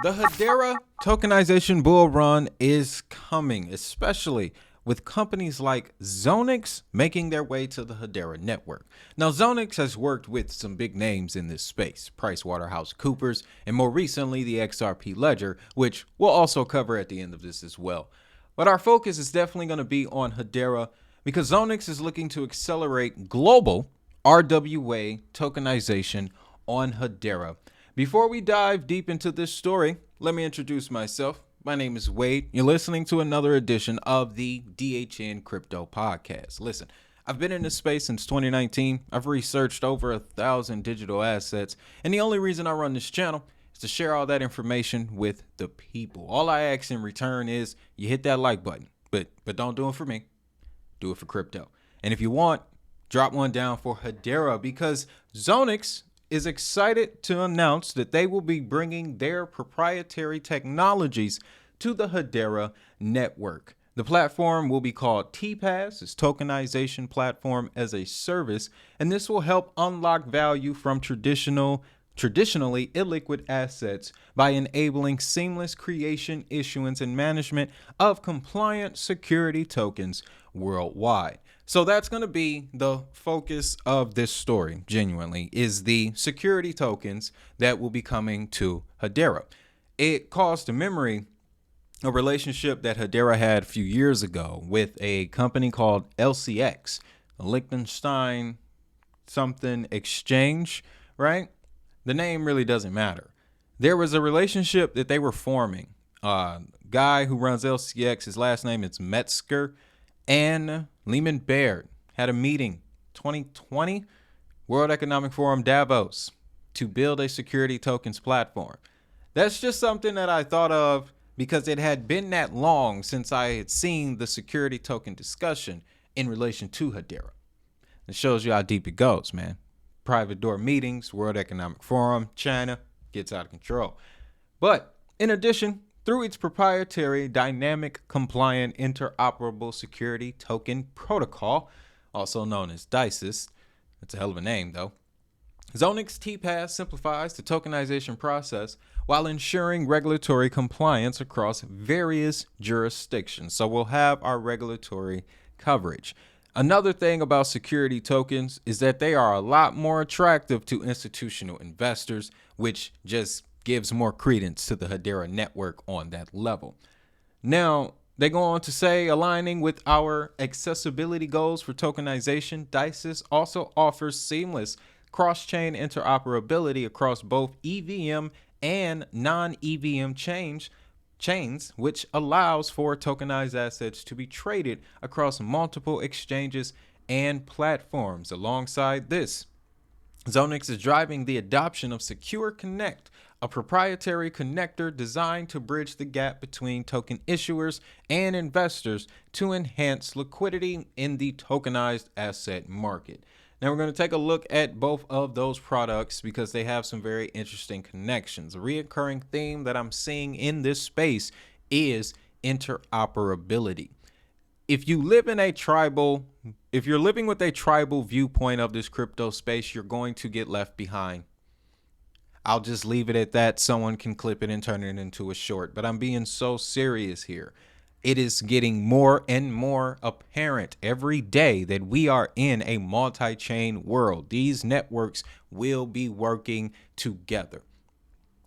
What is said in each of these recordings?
The Hedera tokenization bull run is coming, especially with companies like Zoniqx making their way to the Hedera network. Now, Zoniqx has worked with some big names in this space, PricewaterhouseCoopers, and more recently the XRP Ledger, which we'll also cover at the end of this as well. But our focus is definitely going to be on Hedera because Zoniqx is looking to accelerate global RWA tokenization on Hedera. Before we dive deep into this story, let me introduce myself. My name is Wade. You're listening to another edition of the DHN Crypto Podcast. Listen, I've been in this space since 2019. I've researched over 1,000 digital assets, and the only reason I run this channel is to share all that information with the people. All I ask in return is you hit that like button, but don't do it for me. Do it for crypto. And if you want, drop one down for Hedera because Zoniqx is excited to announce that they will be bringing their proprietary technologies to the Hedera network. The platform will be called TPAS, it's Tokenization Platform as a Service, and this will help unlock value from traditionally illiquid assets by enabling seamless creation, issuance, and management of compliant security tokens worldwide. So that's going to be the focus of this story, genuinely, is the security tokens that will be coming to Hedera. It calls to memory a relationship that Hedera had a few years ago with a company called LCX, Liechtenstein something exchange, right? The name really doesn't matter. There was a relationship that they were forming. Guy who runs LCX, his last name is Metzger, and Lehman Baird had a meeting 2020 World Economic Forum Davos to build a security tokens platform. That's just something that I thought of because it had been that long since I had seen the security token discussion in relation to Hedera. It shows you how deep it goes, man. Private door meetings, World Economic Forum, China gets out of control. But in addition, through its proprietary dynamic compliant interoperable security token protocol, also known as DyCIST, that's a hell of a name though, Zoniqx TPAS simplifies the tokenization process while ensuring regulatory compliance across various jurisdictions. So we'll have our regulatory coverage. Another thing about security tokens is that they are a lot more attractive to institutional investors, which just gives more credence to the Hedera network on that level. Now, they go on to say, aligning with our accessibility goals for tokenization, DyCIST also offers seamless cross-chain interoperability across both EVM and non-EVM chains, which allows for tokenized assets to be traded across multiple exchanges and platforms. Alongside this, Zoniqx is driving the adoption of SecureConnect, a proprietary connector designed to bridge the gap between token issuers and investors to enhance liquidity in the tokenized asset market. Now we're going to take a look at both of those products because they have some very interesting connections. A recurring theme that I'm seeing in this space is interoperability. If you're living with a tribal viewpoint of this crypto space, you're going to get left behind. I'll just leave it at that. Someone can clip it and turn it into a short, but I'm being so serious here. It is getting more and more apparent every day that we are in a multi-chain world. These networks will be working together.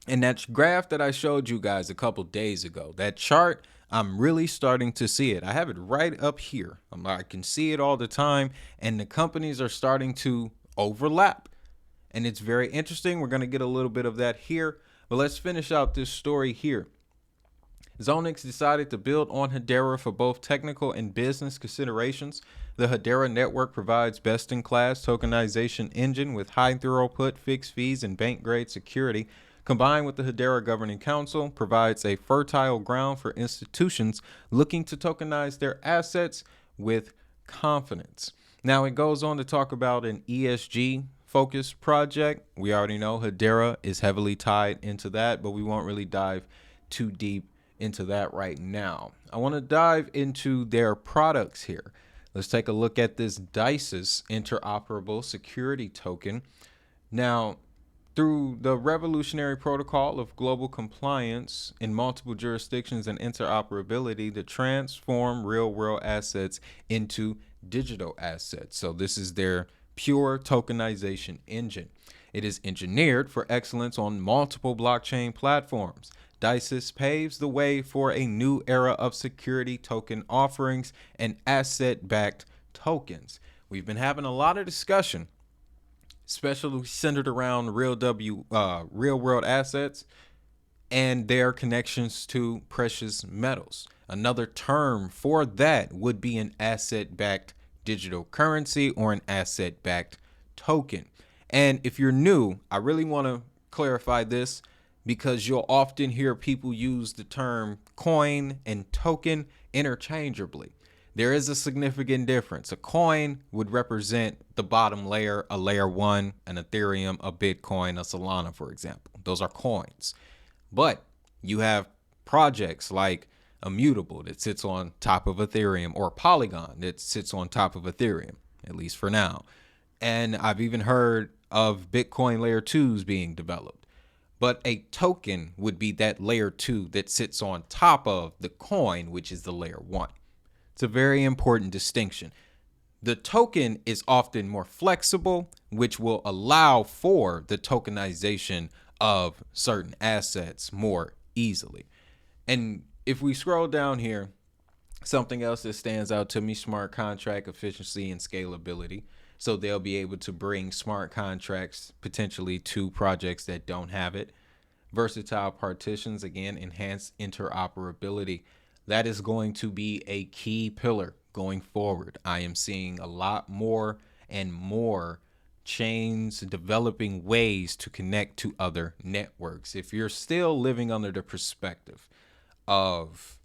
And that graph that I showed you guys a couple days ago, that chart, I'm really starting to see it. I have it right up here. I can see it all the time, and the companies are starting to overlap. And it's very interesting. We're going to get a little bit of that here, but let's finish out this story here. Zoniqx decided to build on Hedera for both technical and business considerations. The Hedera network provides best-in-class tokenization engine with high throughput, fixed fees, and bank-grade security. Combined with the Hedera Governing Council, provides a fertile ground for institutions looking to tokenize their assets with confidence. Now, it goes on to talk about an ESG focused project. We already know Hedera is heavily tied into that, but we won't really dive too deep into that right now. I want to dive into their products here. Let's take a look at this DyCIST interoperable security token. Now, Through the revolutionary protocol of global compliance in multiple jurisdictions and interoperability to transform real world assets into digital assets. So, this is their pure tokenization engine. It is engineered for excellence on multiple blockchain platforms. DyCIST paves the way for a new era of security token offerings and asset backed tokens. We've been having a lot of discussion, especially centered around real world assets and their connections to precious metals. Another term for that would be an asset backed digital currency or an asset backed token. And if you're new, I really want to clarify this because you'll often hear people use the term coin and token interchangeably. There is a significant difference. A coin would represent the bottom layer, a layer one, an Ethereum, a Bitcoin, a Solana, for example. Those are coins. But you have projects like Immutable that sits on top of Ethereum, or Polygon that sits on top of Ethereum, at least for now. And I've even heard of Bitcoin layer twos being developed. But a token would be that layer two that sits on top of the coin, which is the layer one. It's a very important distinction. The token is often more flexible, which will allow for the tokenization of certain assets more easily. And if we scroll down here, something else that stands out to me, smart contract efficiency and scalability. So they'll be able to bring smart contracts potentially to projects that don't have it. Versatile partitions, again, enhanced interoperability. That is going to be a key pillar going forward. I am seeing a lot more and more chains developing ways to connect to other networks. If you're still living under the perspective of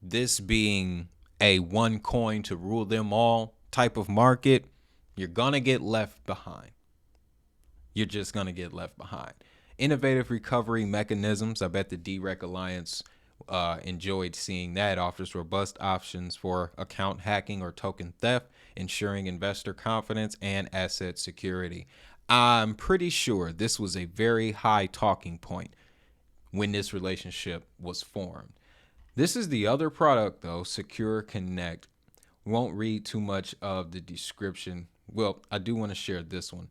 this being a one coin to rule them all type of market, you're going to get left behind. You're just going to get left behind. Innovative recovery mechanisms. I bet the DREC Alliance enjoyed seeing that. Offers robust options for account hacking or token theft, ensuring investor confidence and asset security. I'm pretty sure this was a very high talking point when this relationship was formed. This is the other product, though, SecureConnect. Won't read too much of the description. Well, I do want to share this one.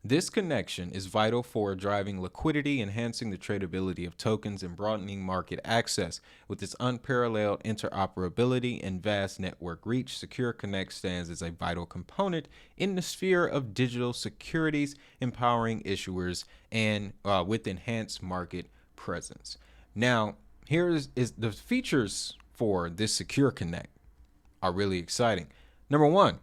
This connection is vital for driving liquidity, enhancing the tradability of tokens, and broadening market access. With its unparalleled interoperability and vast network reach, SecureConnect stands as a vital component in the sphere of digital securities, empowering issuers and with enhanced market presence. Now, here is the features for this SecureConnect are really exciting. Number one,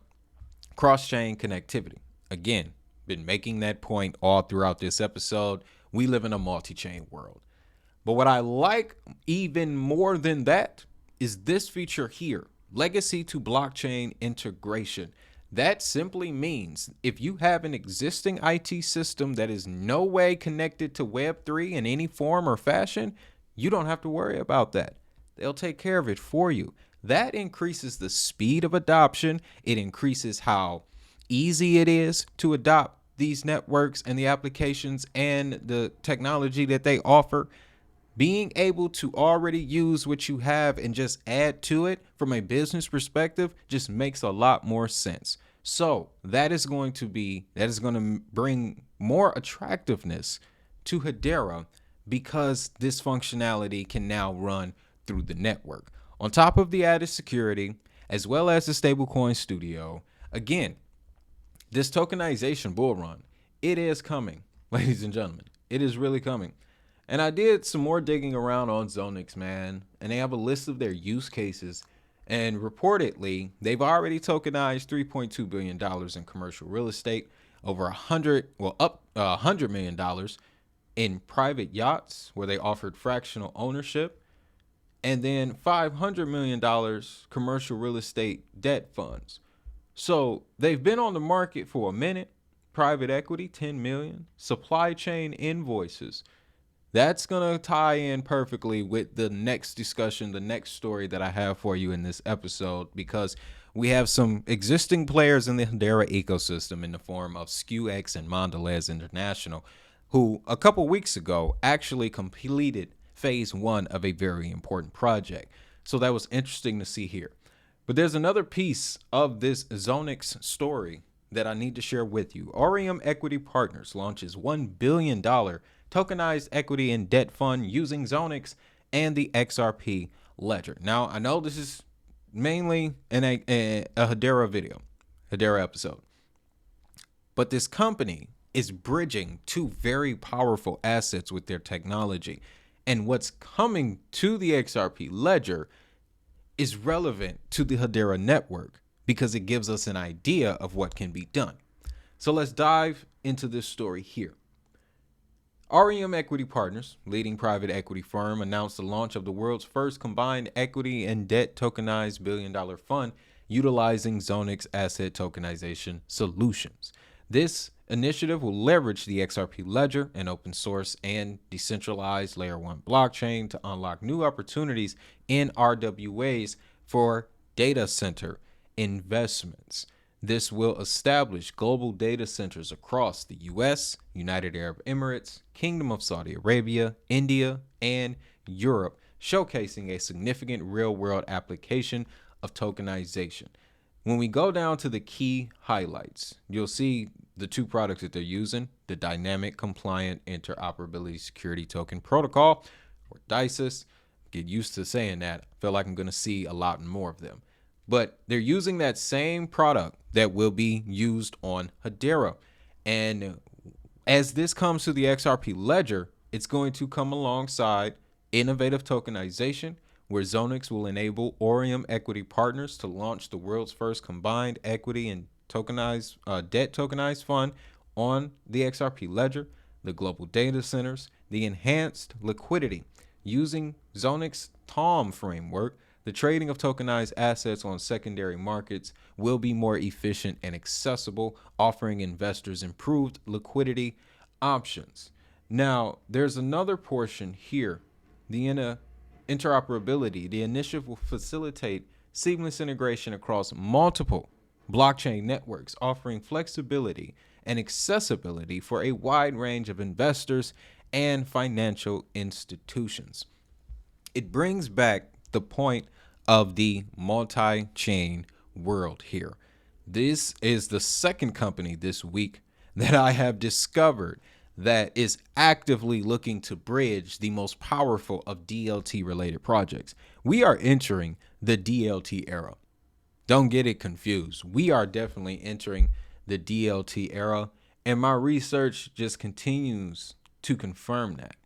cross-chain connectivity. Again, been making that point all throughout this episode. We live in a multi-chain world. But what I like even more than that is this feature here, legacy to blockchain integration. That simply means if you have an existing IT system that is no way connected to Web3 in any form or fashion, you don't have to worry about that. They'll take care of it for you. That increases the speed of adoption. It increases how easy it is to adopt these networks and the applications and the technology that they offer. Being able to already use what you have and just add to it from a business perspective just makes a lot more sense. So that is going to bring more attractiveness to Hedera because this functionality can now run through the network. On top of the added security, as well as the stablecoin studio, again, this tokenization bull run, it is coming, ladies and gentlemen. It is really coming. And I did some more digging around on Zoniqx, man, and they have a list of their use cases. And reportedly, they've already tokenized $3.2 billion in commercial real estate, over $100 million in private yachts where they offered fractional ownership, and then $500 million commercial real estate debt funds. So they've been on the market for a minute. Private equity, 10 million. Supply chain invoices. That's going to tie in perfectly with the next discussion, the next story that I have for you in this episode, because we have some existing players in the Hedera ecosystem in the form of SKUX and Mondelez International, who a couple weeks ago actually completed phase 1 of a very important project. So that was interesting to see here. But there's another piece of this Zoniqx story that I need to share with you. Aurum Equity Partners launches $1 billion tokenized equity and debt fund using Zoniqx and the XRP ledger. Now, I know this is mainly a Hedera video, Hedera episode, but this company is bridging two very powerful assets with their technology. And what's coming to the XRP ledger is relevant to the Hedera network because it gives us an idea of what can be done. So let's dive into this story here. Aurum Equity Partners, leading private equity firm, announced the launch of the world's first combined equity and debt tokenized billion-dollar fund utilizing Zoniqx asset tokenization solutions. This initiative will leverage the XRP ledger, an open source and decentralized layer 1 blockchain, to unlock new opportunities in RWAs for data center investments. This will establish global data centers across the US, United Arab Emirates, Kingdom of Saudi Arabia, India, and Europe, showcasing a significant real-world application of tokenization. When we go down to the key highlights, you'll see the two products that they're using: the Dynamic Compliant Interoperability Security Token Protocol, or DyCIST. Get used to saying that. I feel like I'm going to see a lot more of them. But they're using that same product that will be used on Hedera. And as this comes to the XRP ledger, it's going to come alongside innovative tokenization, where Zoniqx will enable Aurum Equity Partners to launch the world's first combined equity and tokenized debt tokenized fund on the XRP ledger, the global data centers, the enhanced liquidity using Zoniqx TOM framework. The trading of tokenized assets on secondary markets will be more efficient and accessible, offering investors improved liquidity options. Now, there's another portion here, the interoperability. The initiative will facilitate seamless integration across multiple blockchain networks, offering flexibility and accessibility for a wide range of investors and financial institutions. It brings back the point of the multi-chain world here. This is the second company this week that I have discovered that is actively looking to bridge the most powerful of DLT related projects. We are entering the DLT era. Don't get it confused. We are definitely entering the DLT era, and my research just continues to confirm that.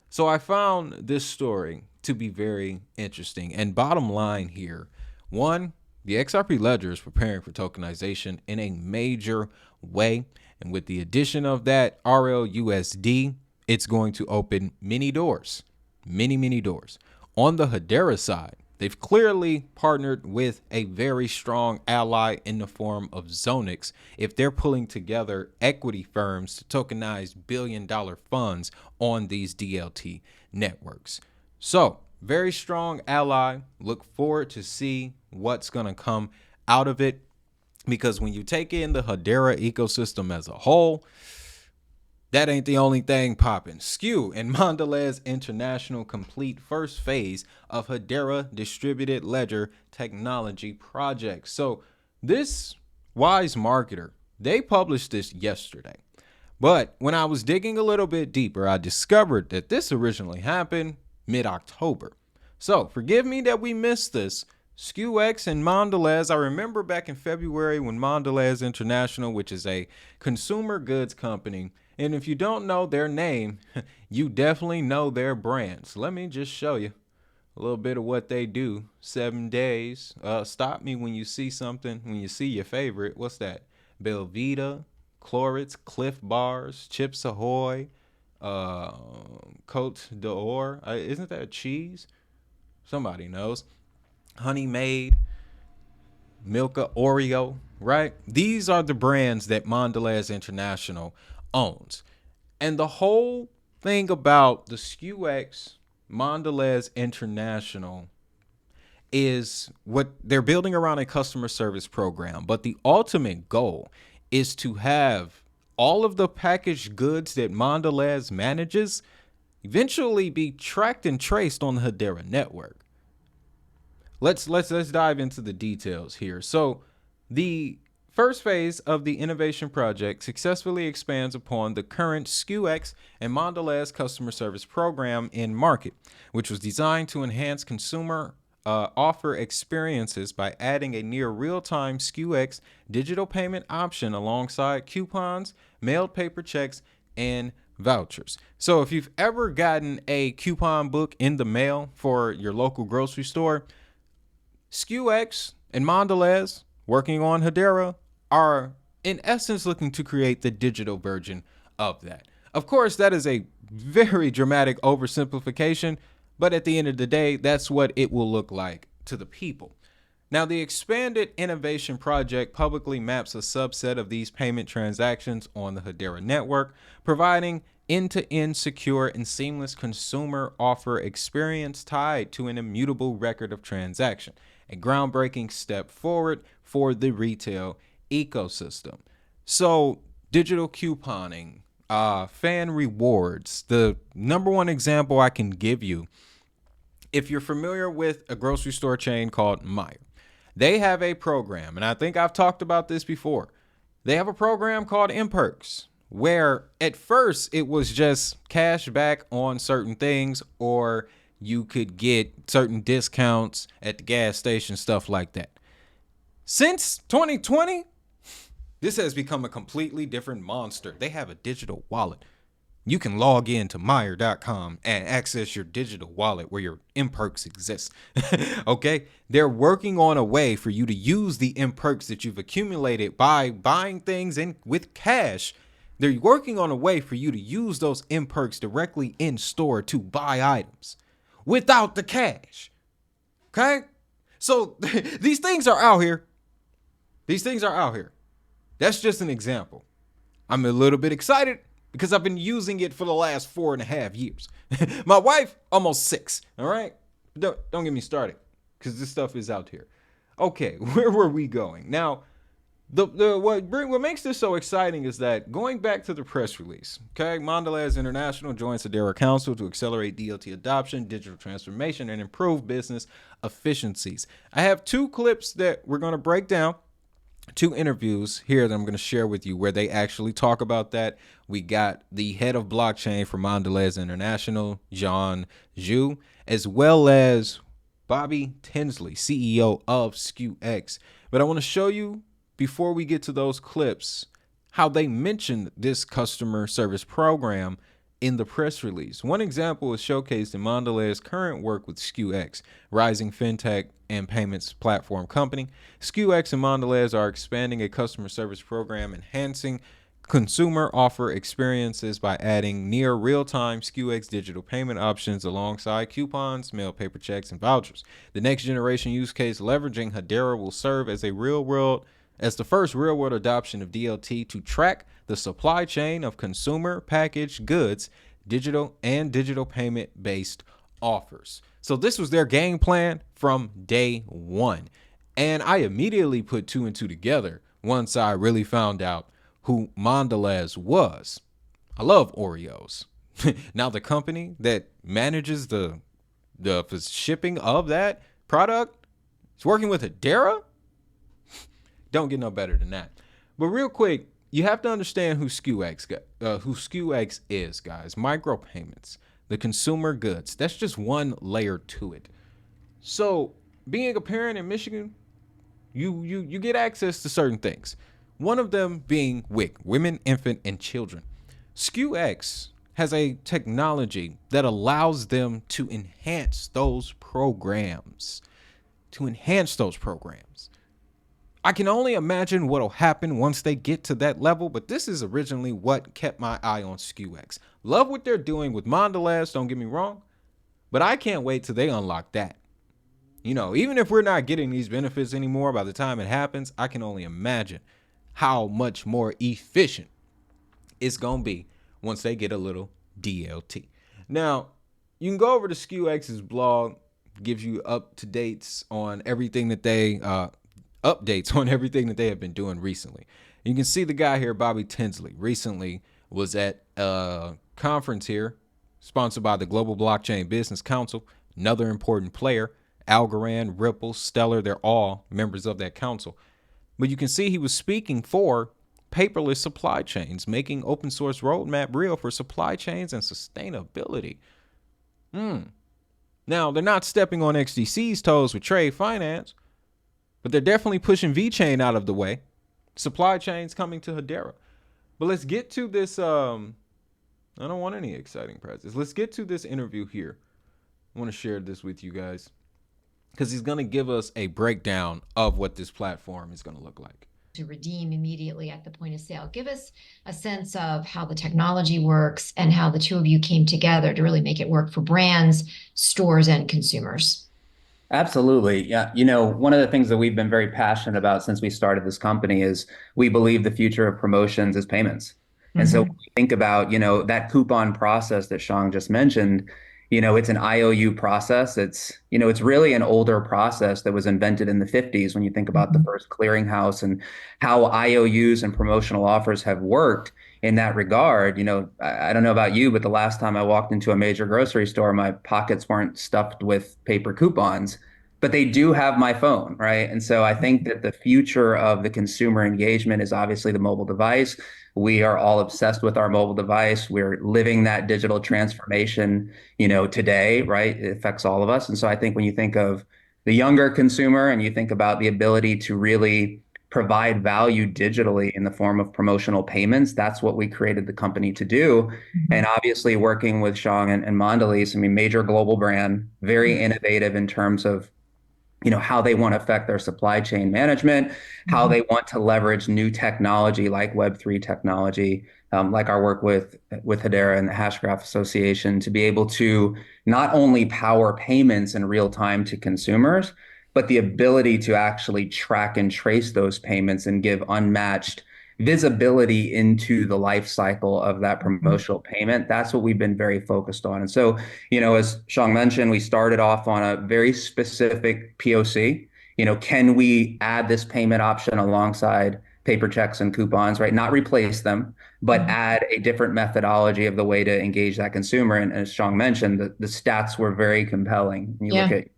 So I found this story to be very interesting. And bottom line here, one, the XRP ledger is preparing for tokenization in a major way. And with the addition of that RLUSD, it's going to open many doors, many doors. On the Hedera side, they've clearly partnered with a very strong ally in the form of Zoniqx if they're pulling together equity firms to tokenize billion-dollar funds on these DLT networks. So, very strong ally. Look forward to see what's going to come out of it, because when you take in the Hedera ecosystem as a whole, that ain't the only thing popping. SKU and Mondelez International complete first phase of Hedera distributed ledger technology project. So this wise marketer, they published this yesterday. But when I was digging a little bit deeper, I discovered that this originally happened mid-October. So forgive me that we missed this. SKUX and Mondelez. I remember back in February when Mondelez International, which is a consumer goods company, and if you don't know their name, you definitely know their brands. Let me just show you a little bit of what they do. 7 days. Stop me when you see something, when you see your favorite. What's that? Belvita, Clorets, Cliff Bars, Chips Ahoy, Cote d'Or. Isn't that a cheese? Somebody knows. Honey Maid, Milka, Oreo, right? These are the brands that Mondelez International owns. And the whole thing about the SKUX Mondelez International is what they're building around a customer service program. But the ultimate goal is to have all of the packaged goods that Mondelez manages eventually be tracked and traced on the Hedera network. Let's dive into the details here. So the first phase of the innovation project successfully expands upon the current SKUX and Mondelez customer service program in market, which was designed to enhance consumer offer experiences by adding a near real-time SKUX digital payment option alongside coupons, mailed paper checks, and vouchers. So if you've ever gotten a coupon book in the mail for your local grocery store, SKUX and Mondelez, working on Hedera, are in essence looking to create the digital version of that. Of course, that is a very dramatic oversimplification, but at the end of the day, that's what it will look like to the people. Now, the expanded innovation project publicly maps a subset of these payment transactions on the Hedera network, providing end-to-end secure and seamless consumer offer experience tied to an immutable record of transaction, a groundbreaking step forward for the retail ecosystem. So, digital couponing, fan rewards, the number one example I can give you, if you're familiar with a grocery store chain called Meijer, they have a program, and I think I've talked about this before. They have a program called MPerks, where at first it was just cash back on certain things, or you could get certain discounts at the gas station, stuff like that. Since 2020, this has become a completely different monster. They have a digital wallet. You can log in to Meijer.com and access your digital wallet where your MPerks exists. Okay? They're working on a way for you to use the MPerks that you've accumulated by buying things in with cash. They're working on a way for you to use those MPerks directly in store to buy items without the cash. Okay? So these things are out here. These things are out here. That's just an example. I'm a little bit excited because I've been using it for the last 4.5 years. My wife, almost 6. All right? Don't get me started because this stuff is out here. Okay, where were we going? Now, what makes this so exciting is that going back to the press release, okay, Mondelez International joins Hedera Council to accelerate DLT adoption, digital transformation, and improve business efficiencies. I have 2 clips that we're going to break down. 2 interviews here that I'm going to share with you where they actually talk about that. We got the head of blockchain for Mondelez International, John Zhu, as well as Bobby Tinsley, CEO of SKUX. But I want to show you, before we get to those clips, how they mentioned this customer service program in the press release. One example is showcased in Mondelez's current work with SKUX, rising fintech and payments platform company. SKUX and Mondelez are expanding a customer service program, enhancing consumer offer experiences by adding near real-time SKUX digital payment options alongside coupons, mail paper checks, and vouchers. The next generation use case leveraging Hedera will serve as the first real-world adoption of DLT to track the supply chain of consumer packaged goods, digital payment-based offers. So this was their game plan from day one. And I immediately put 2 and 2 together once I really found out who Mondelez was. I love Oreos. Now the company that manages the shipping of that product is working with Hedera? Don't get no better than that. But real quick, you have to understand who SKUX is, guys. Micropayments, the consumer goods. That's just one layer to it. So being a parent in Michigan, you get access to certain things. One of them being WIC, women, infant, and children. SKUX has a technology that allows them to enhance those programs. I can only imagine what'll happen once they get to that level, but this is originally what kept my eye on SKUX. Love what they're doing with Mondelez, don't get me wrong, but I can't wait till they unlock that. You know, even if we're not getting these benefits anymore by the time it happens, I can only imagine how much more efficient it's going to be once they get a little DLT. Now, you can go over to SKUX's blog, gives you updates on everything that they have been doing recently. You can see the guy here, Bobby Tinsley, recently was at a conference here sponsored by the Global Blockchain Business Council, another important player. Algorand, Ripple, Stellar, they're all members of that council. But you can see he was speaking for paperless supply chains, making open source roadmap real for supply chains and sustainability. Now, they're not stepping on XDC's toes with trade finance, but they're definitely pushing VeChain out of the way. Supply chains coming to Hedera. But let's get to this. I don't want any exciting prizes. Let's get to this interview here. I want to share this with you guys because he's going to give us a breakdown of what this platform is going to look like. To redeem immediately at the point of sale. Give us a sense of how the technology works and how the two of you came together to really make it work for brands, stores, and consumers. Absolutely. Yeah. You know, one of the things that we've been very passionate about since we started this company is we believe the future of promotions is payments. And so when we think about, you know, that coupon process that Shang just mentioned, you know, it's an IOU process. It's, you know, it's really an older process that was invented in the 50s when you think about the first clearinghouse and how IOUs and promotional offers have worked in that regard. You know, I don't know about you, but the last time I walked into a major grocery store, my pockets weren't stuffed with paper coupons, but they do have my phone, right? And so I think that the future of the consumer engagement is obviously the mobile device. We are all obsessed with our mobile device. We're living that digital transformation, you know, today, right? It affects all of us. And so I think when you think of the younger consumer and you think about the ability to really provide value digitally in the form of promotional payments, that's what we created the company to do. And obviously working with Shang and Mondelez, I mean, major global brand, very innovative in terms of, you know, how they want to affect their supply chain management, how they want to leverage new technology like Web3 technology, like our work with Hedera and the Hashgraph Association to be able to not only power payments in real time to consumers, but the ability to actually track and trace those payments and give unmatched visibility into the life cycle of that promotional payment. That's what we've been very focused on. And so, you know, as Shang mentioned, we started off on a very specific POC. You know, can we add this payment option alongside paper checks and coupons, right? Not replace them, but add a different methodology of the way to engage that consumer. And as Shang mentioned, the stats were very compelling. When you look at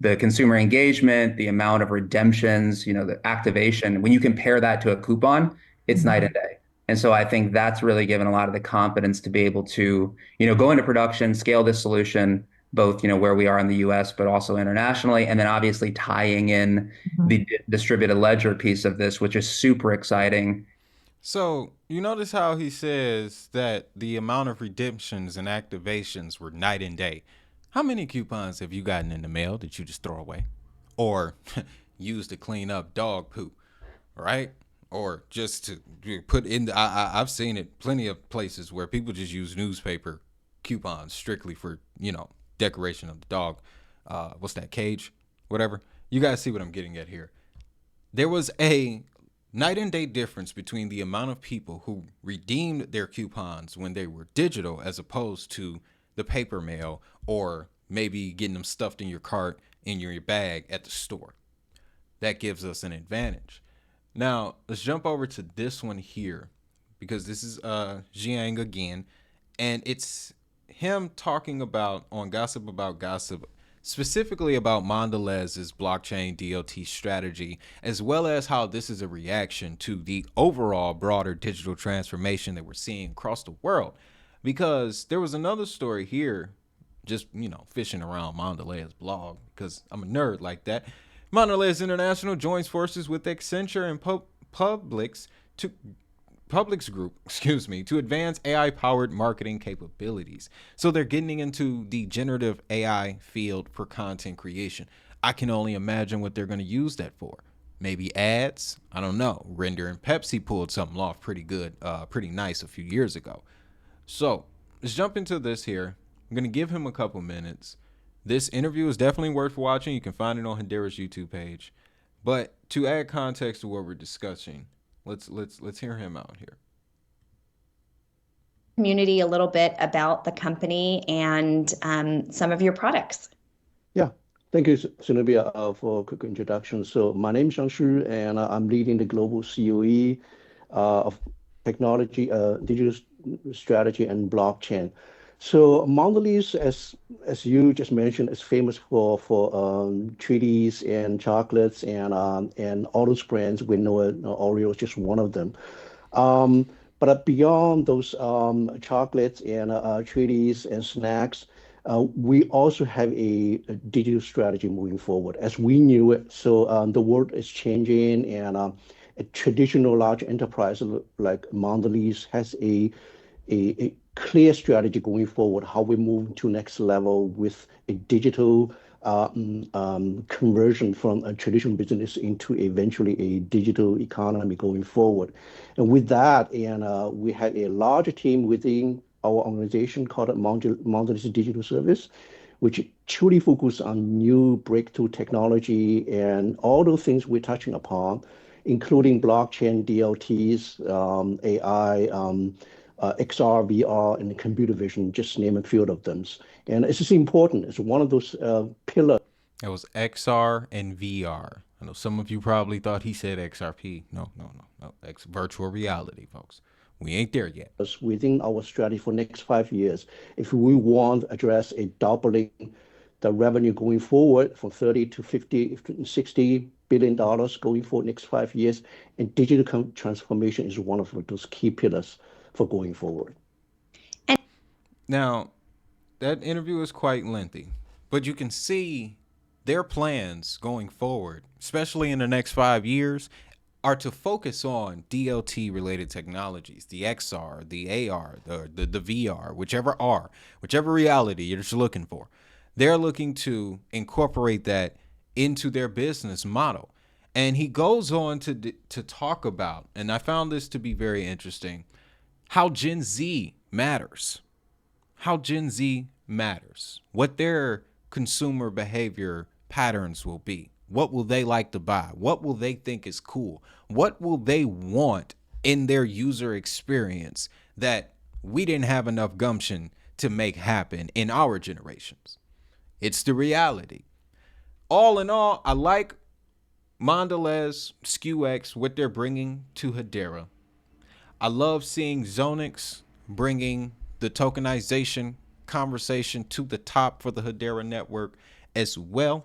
the consumer engagement, the amount of redemptions, you know, the activation, when you compare that to a coupon, it's night and day. And so I think that's really given a lot of the confidence to be able to, you know, go into production, scale this solution, both, you know, where we are in the US, but also internationally. And then obviously tying in the distributed ledger piece of this, which is super exciting. So you notice how he says that the amount of redemptions and activations were night and day. How many coupons have you gotten in the mail that you just throw away or use to clean up dog poop, right? Or just to put in the, I've seen it plenty of places where people just use newspaper coupons strictly for, you know, decoration of the dog. What's that, cage? Whatever. You guys see what I'm getting at here. There was a night and day difference between the amount of people who redeemed their coupons when they were digital as opposed to the paper mail or maybe getting them stuffed in your cart in your bag at the store. That gives us an advantage. Now, let's jump over to this one here because this is Jiang again, and it's him talking about on Gossip About Gossip, specifically about Mondelez's blockchain DLT strategy, as well as how this is a reaction to the overall broader digital transformation that we're seeing across the world. Because there was another story here, just, you know, fishing around Mondelez's blog, because I'm a nerd like that. Mondelez International joins forces with Accenture and Publix Group, to advance AI-powered marketing capabilities. So they're getting into the generative AI field for content creation. I can only imagine what they're going to use that for. Maybe ads? I don't know. Render and Pepsi pulled something off pretty good, pretty nice a few years ago. So let's jump into this here. I'm going to give him a couple minutes. This interview is definitely worth watching. You can find it on Hedera's YouTube page. But to add context to what we're discussing, let's hear him out here. Community a little bit about the company and some of your products. Yeah, thank you, Zenobia, for a quick introduction. So my name is Shang Xu, and I'm leading the global COE of technology, digital strategy, and blockchain. So Mondelez, as you just mentioned, is famous for treaties and chocolates and all those brands. We know Oreo is just one of them. But beyond those chocolates and treaties and snacks, we also have a digital strategy moving forward, as we knew it. So the world is changing, and a traditional large enterprise like Mondelez has a clear strategy going forward, how we move to next level with a digital conversion from a traditional business into eventually a digital economy going forward. And with that, we have a larger team within our organization called Mondelez Digital Service, which truly focus on new breakthrough technology and all those things we're touching upon, including blockchain, DLTs, AI, XR, VR, and computer vision, just name a few of them. And it's just important. It's one of those pillars. It was XR and VR. I know some of you probably thought he said XRP. No. Virtual reality, folks. We ain't there yet. Within our strategy for next 5 years, if we want to address a doubling the revenue going forward from 30 to 50, $60 billion going forward next 5 years, and digital transformation is one of those key pillars for going forward. Now, that interview is quite lengthy, but you can see their plans going forward, especially in the next 5 years, are to focus on DLT related technologies, the XR, the AR, the VR, whichever reality you're just looking for. They're looking to incorporate that into their business model. And he goes on to talk about, and I found this to be very interesting, how Gen Z matters. What their consumer behavior patterns will be. What will they like to buy? What will they think is cool? What will they want in their user experience that we didn't have enough gumption to make happen in our generations? It's the reality. All in all, I like Mondelez, SKUX, what they're bringing to Hedera. I love seeing Zoniqx bringing the tokenization conversation to the top for the Hedera network as well.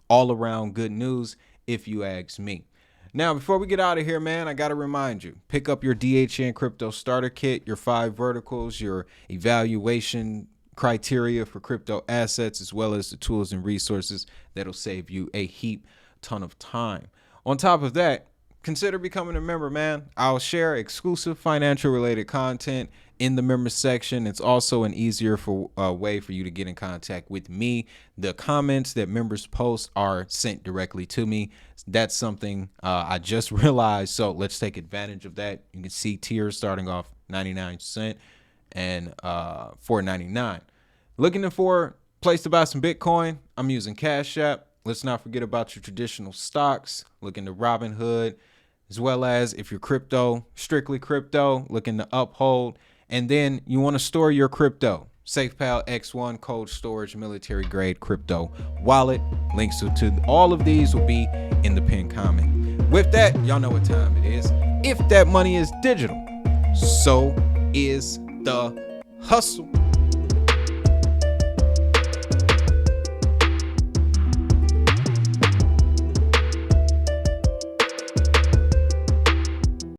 All around good news, if you ask me. Now, before we get out of here, man, I got to remind you, pick up your DHN Crypto Starter Kit, your 5 verticals, your evaluation criteria for crypto assets, as well as the tools and resources that'll save you a ton of time. On top of that, consider becoming a member, man. I'll share exclusive financial related content in the member section. It's also an easier way for you to get in contact with me. The comments that members post are sent directly to me. That's something I just realized. So let's take advantage of that. You can see tiers starting off 99 cents and $4.99. Looking for a place to buy some Bitcoin? I'm using Cash App. Let's not forget about your traditional stocks. Looking to Robinhood, as well as if you're crypto, strictly crypto, looking to Uphold. And then you want to store your crypto. SafePal X1 cold storage military grade crypto wallet. Links to all of these will be in the pinned comment. With that, y'all know what time it is. If that money is digital, so is the hustle.